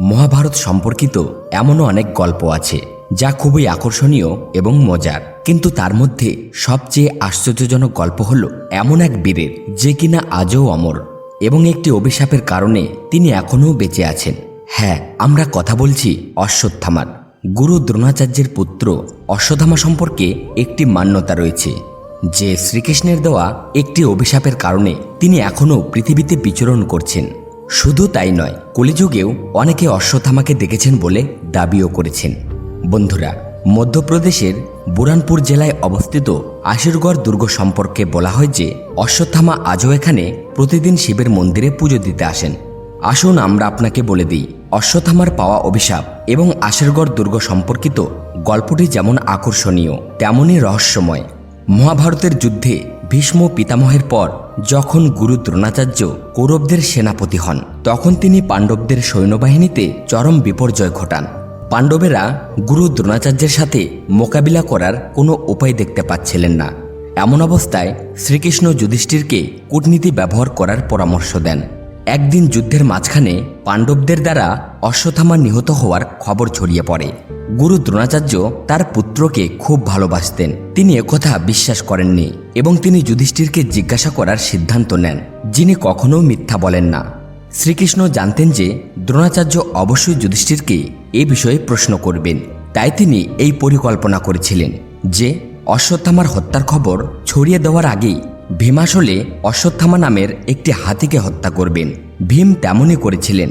মহাভারত সম্পর্কিত এমনও অনেক গল্প আছে যা খুবই আকর্ষণীয় এবং মজার, কিন্তু তার মধ্যে সবচেয়ে আশ্চর্যজনক গল্প হলো এমন এক বীরের যে কিনা আজও অমর এবং একটি অভিশাপের কারণে তিনি এখনও বেঁচে আছেন। হ্যাঁ, আমরা কথা বলছি অশ্বত্থামার। গুরু দ্রোণাচার্যের পুত্র অশ্বত্থামা সম্পর্কে একটি মান্যতা রয়েছে যে শ্রীকৃষ্ণের দেওয়া একটি অভিশাপের কারণে তিনি এখনও পৃথিবীতে বিচরণ করছেন। শুধু তাই নয়, কলিযুগেও অনেকে অশ্বত্থামাকে দেখেছেন বলে দাবিও করেছেন। বন্ধুরা, মধ্যপ্রদেশের বুরহানপুর জেলায় অবস্থিত আশিরগড় দুর্গ সম্পর্কে বলা হয় যে অশ্বত্থামা আজও এখানে প্রতিদিন শিবের মন্দিরে পুজো দিতে আসেন। আসুন আমরা আপনাকে বলে দিই অশ্বত্থামার পাওয়া অভিশাপ এবং আশিরগড় দুর্গ সম্পর্কিত গল্পটি যেমন আকর্ষণীয় তেমনই রহস্যময়। মহাভারতের যুদ্ধে ভীষ্ম পিতামহের পর যখন গুরু দ্রোণাচার্য কৌরবদের সেনাপতি হন, তখন তিনি পাণ্ডবদের সৈন্যবাহিনীতে চরম বিপর্যয় ঘটান। পাণ্ডবেরা গুরু দ্রোণাচার্যের সাথে মোকাবিলা করার কোনো উপায় দেখতে পাচ্ছিলেন না। এমন অবস্থায় শ্রীকৃষ্ণ যুধিষ্ঠিরকে কূটনীতি ব্যবহার করার পরামর্শ দেন। একদিন যুদ্ধের মাঝখানে পাণ্ডবদের দ্বারা অশ্বত্থামা নিহত হওয়ার খবর ছড়িয়ে পড়ে। গুরু দ্রোণাচার্য তার পুত্রকে খুব ভালোবাসতেন। তিনি একথা বিশ্বাস করেননি এবং তিনি যুধিষ্ঠিরকে জিজ্ঞাসা করার সিদ্ধান্ত নেন, যিনি কখনো মিথ্যা বলেন না। শ্রীকৃষ্ণ জানতেন যে দ্রোণাচার্য অবশ্যই যুধিষ্ঠিরকে এ বিষয়ে প্রশ্ন করবেন, তাই তিনি এই পরিকল্পনা করেছিলেন যে অশ্বত্থামার হত্যার খবর ছড়িয়ে দেওয়ার আগেই ভীমাসলে অশ্বত্থামা নামের একটি হাতিকে হত্যা করবেন। ভীম তেমনই করেছিলেন।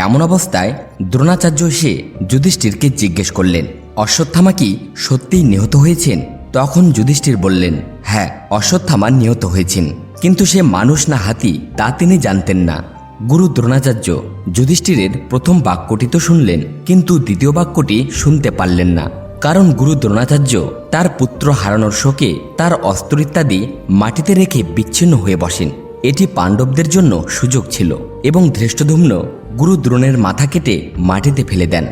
এমন অবস্থায় দ্রোণাচার্য এসে যুধিষ্ঠিরকে জিজ্ঞেস করলেন, অশ্বত্থামা কি সত্যিই নিহত হয়েছেন? তখন যুধিষ্ঠির বললেন, হ্যাঁ, অশ্বত্থামা নিহত হয়েছেন, কিন্তু সে মানুষ না হাতি তা তিনি জানতেন না। গুরু দ্রোণাচার্য যুধিষ্ঠিরের প্রথম বাক্যটি তো শুনলেন, কিন্তু দ্বিতীয় বাক্যটি শুনতে পারলেন না, কারণ গুরু দ্রোণাচার্য তার পুত্র হারানোর শোকে তার অস্ত্র ইত্যাদি মাটিতে রেখে বিচ্ছিন্ন হয়ে বসেন। এটি পাণ্ডবদের জন্য সুযোগ ছিল এবং ধৃষ্টদ্যুম্ন গুরু দ্রোণের মাথা কেটে মাটিতে ফেলে দেন।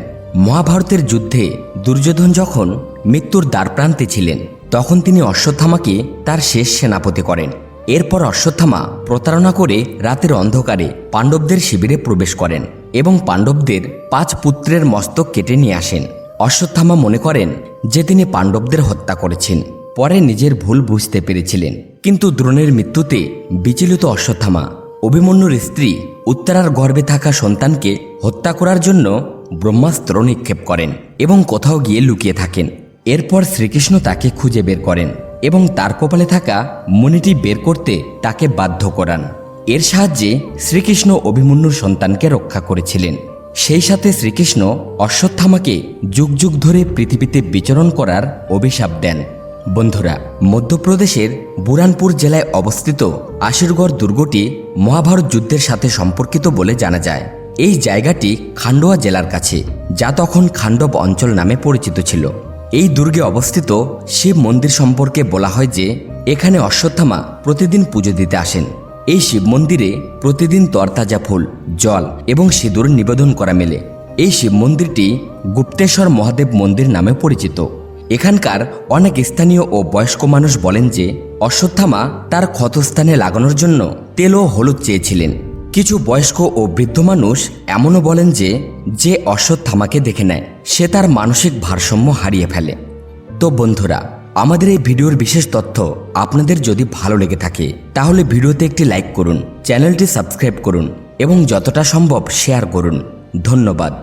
মহাভারতের যুদ্ধে দুর্যোধন যখন মৃত্যুর দ্বারপ্রান্তে ছিলেন, তখন তিনি অশ্বত্থামাকে তার শেষ সেনাপতি করেন। এরপর অশ্বত্থামা প্রতারণা করে রাতের অন্ধকারে পাণ্ডবদের শিবিরে প্রবেশ করেন এবং পাণ্ডবদের 5 পুত্রের মস্তক কেটে নিয়ে আসেন। অশ্বত্থামা মনে করেন যে তিনি পাণ্ডবদের হত্যা করেছেন। পরে নিজের ভুল বুঝতে পেরেছিলেন, কিন্তু দ্রোণের মৃত্যুতে বিচলিত অশ্বত্থামা অভিমন্যুর স্ত্রী উত্তরার গর্ভে থাকা সন্তানকে হত্যা করার জন্য ব্রহ্মাস্ত্র নিক্ষেপ করেন এবং কোথাও গিয়ে লুকিয়ে থাকেন। এরপর শ্রীকৃষ্ণ তাকে খুঁজে বের করেন এবং তার কপালে থাকা মণিটি বের করতে তাকে বাধ্য করান। এর সাহায্যে শ্রীকৃষ্ণ অভিমন্যুর সন্তানকে রক্ষা করেছিলেন। সেই সাথে শ্রীকৃষ্ণ অশ্বত্থামাকে যুগ যুগ ধরে পৃথিবীতে বিচরণ করার অভিশাপ দেন। বন্ধুরা, মধ্যপ্রদেশের বুরহানপুর জেলায় অবস্থিত আশিরগড় দুর্গটি মহাভারত যুদ্ধের সাথে সম্পর্কিত বলে জানা যায়। এই জায়গাটি খান্ডোয়া জেলার কাছে, যা তখন খান্ডব অঞ্চল নামে পরিচিত ছিল। এই দুর্গে অবস্থিত শিব মন্দির সম্পর্কে বলা হয় যে এখানে অশ্বত্থামা প্রতিদিন পুজো দিতে আসেন। এই শিব মন্দিরে প্রতিদিন তরতাজা ফুল, জল এবং সিঁদুর নিবেদন করা মেলে। এই শিব মন্দিরটি গুপ্তেশ্বর মহাদেব মন্দির নামে পরিচিত। এখানকার অনেক স্থানীয় ও বয়স্ক মানুষ বলেন যে অশ্বত্থামা তার ক্ষতস্থানে লাগানোর জন্য তেল ও হলুদ চেয়েছিলেন। কিছু বয়স্ক ও বৃদ্ধ মানুষ এমনও বলেন যে যে অশ্বত্থামাকে দেখে নেয় সে তার মানসিক ভারসাম্য হারিয়ে ফেলে। তো বন্ধুরা, আমাদের এই ভিডিওর বিশেষ তথ্য আপনাদের যদি ভালো লেগে থাকে তাহলে ভিডিওতে একটি লাইক করুন, চ্যানেলটি সাবস্ক্রাইব করুন এবং যতটা সম্ভব শেয়ার করুন। ধন্যবাদ।